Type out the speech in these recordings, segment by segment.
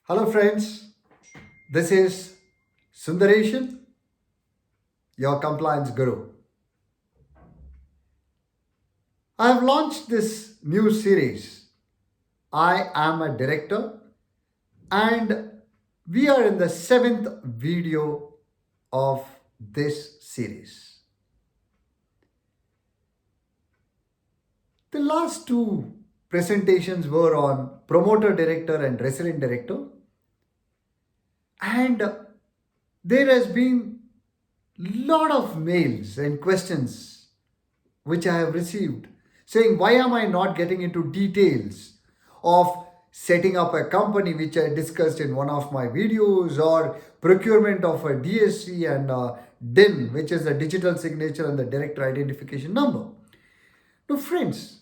Hello, friends. This is Sundareshan, your compliance guru. I have launched this new series. I am a director, and we are in the seventh video of this series. The last two presentations were on promoter director and resident director, and there has been lot of mails and questions which I have received saying, why am I not getting into details of setting up a company, which I discussed in one of my videos, or procurement of a DSC and a DIN, which is the digital signature and the director identification number. Now, friends,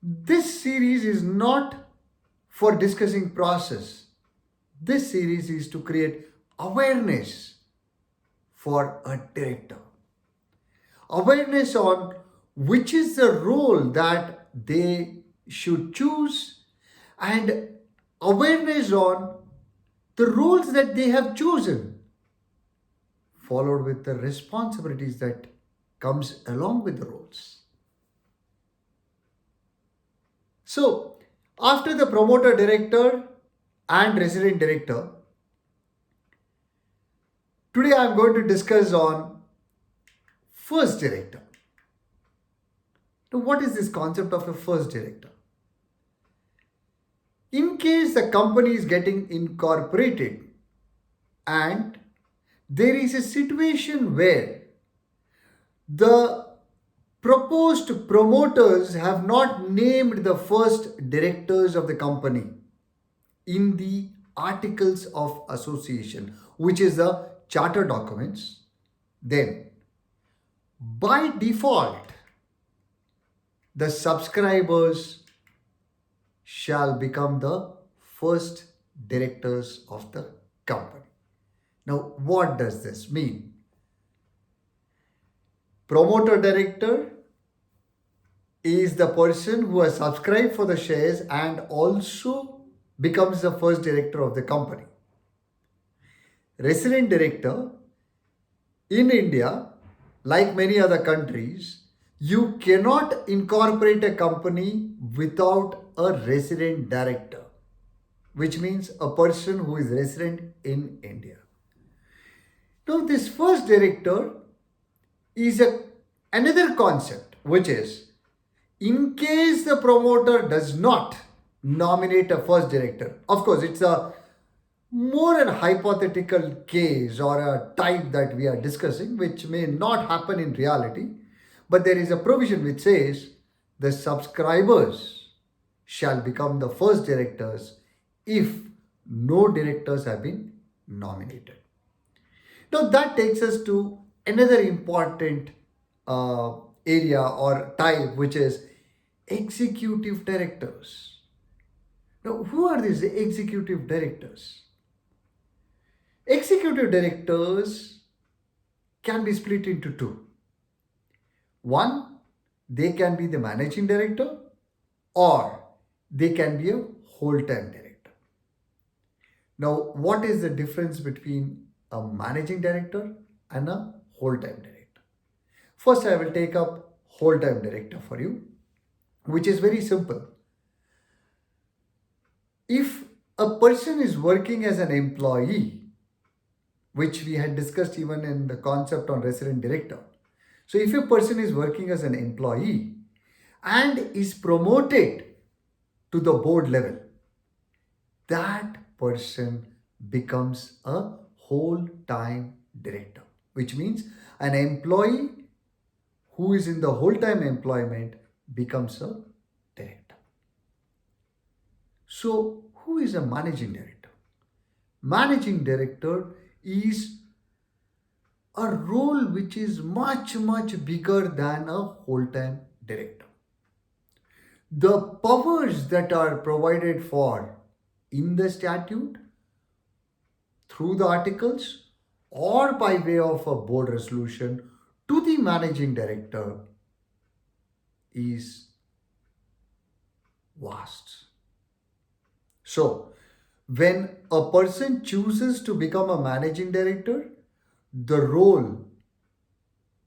this series is not for discussing process. This series is to create awareness for a director, awareness on which is the role that they should choose, and awareness on the roles that they have chosen, followed with the responsibilities that comes along with the roles. So after the promoter director and resident director, today I am going to discuss on first director. Now, what is this concept of a first director? In case the company is getting incorporated and there is a situation where the proposed promoters have not named the first directors of the company in the articles of association, which is the charter documents, then by default the subscribers shall become the first directors of the company. Now, what does this mean? Promoter director is the person who has subscribed for the shares and also becomes the first director of the company. Resident director in India, like many other countries, you cannot incorporate a company without a resident director, which means a person who is resident in India. Now, this first director is another concept, which is in case the promoter does not nominate a first director, of course, it's a more an hypothetical case or a type that we are discussing, which may not happen in reality, but there is a provision which says the subscribers shall become the first directors if no directors have been nominated. Now, that takes us to another important area or type, which is executive directors. Now, who are these executive directors? Executive directors can be split into two. One, they can be the managing director, or they can be a whole time director. Now, what is the difference between a managing director and a whole time director? First, I will take up whole time director for you, which is very simple. If a person is working as an employee, which we had discussed even in the concept on resident director. So if a person is working as an employee and is promoted to the board level, that person becomes a whole-time director, which means an employee who is in the whole-time employment becomes a director. So who is a managing director? Managing director is a role which is much bigger than a whole-time director. The powers that are provided for in the statute, through the articles, or by way of a board resolution to the managing director is vast. So When a person chooses to become a managing director, the role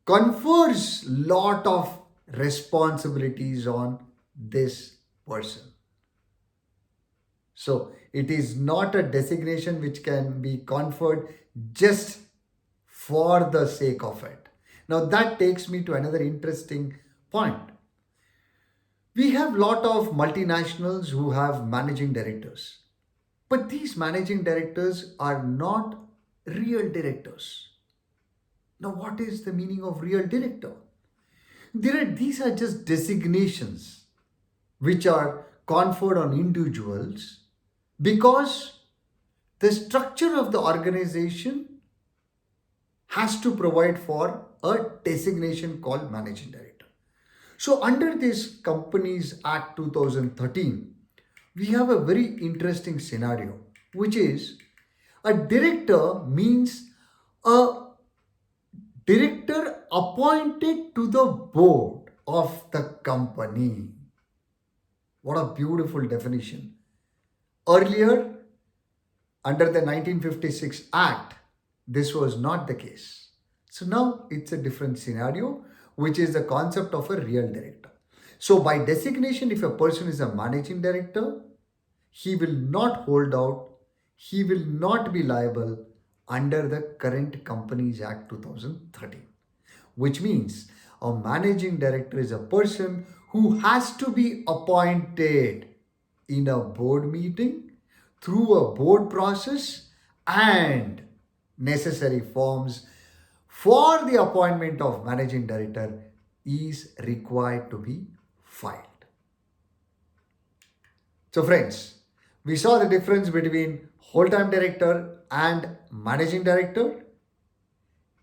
confers lot of responsibilities on this person. So it is not a designation which can be conferred just for the sake of it. Now that takes me to another interesting point. We have lot of multinationals who have managing directors, but these managing directors are not real directors. Now, what is the meaning of real director? These are just designations which are conferred on individuals because the structure of the organization has to provide for a designation called managing director. So, under this Companies Act 2013, we have a very interesting scenario, which is a director means a director appointed to the board of the company. What a beautiful definition. Earlier, under the 1956 Act, this was not the case. So now it's a different scenario, which is the concept of a real director. So, by designation, if a person is a managing director, he will not hold out, he will not be liable under the current Companies Act 2013, which means a managing director is a person who has to be appointed in a board meeting through a board process and necessary forms for the appointment of managing director is required to be filed. So, friends, we saw the difference between whole time director and managing director.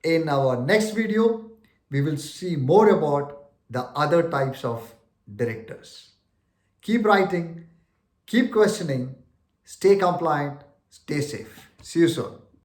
In our next video, we will see more about the other types of directors. Keep writing, keep questioning, stay compliant, stay safe. See you soon.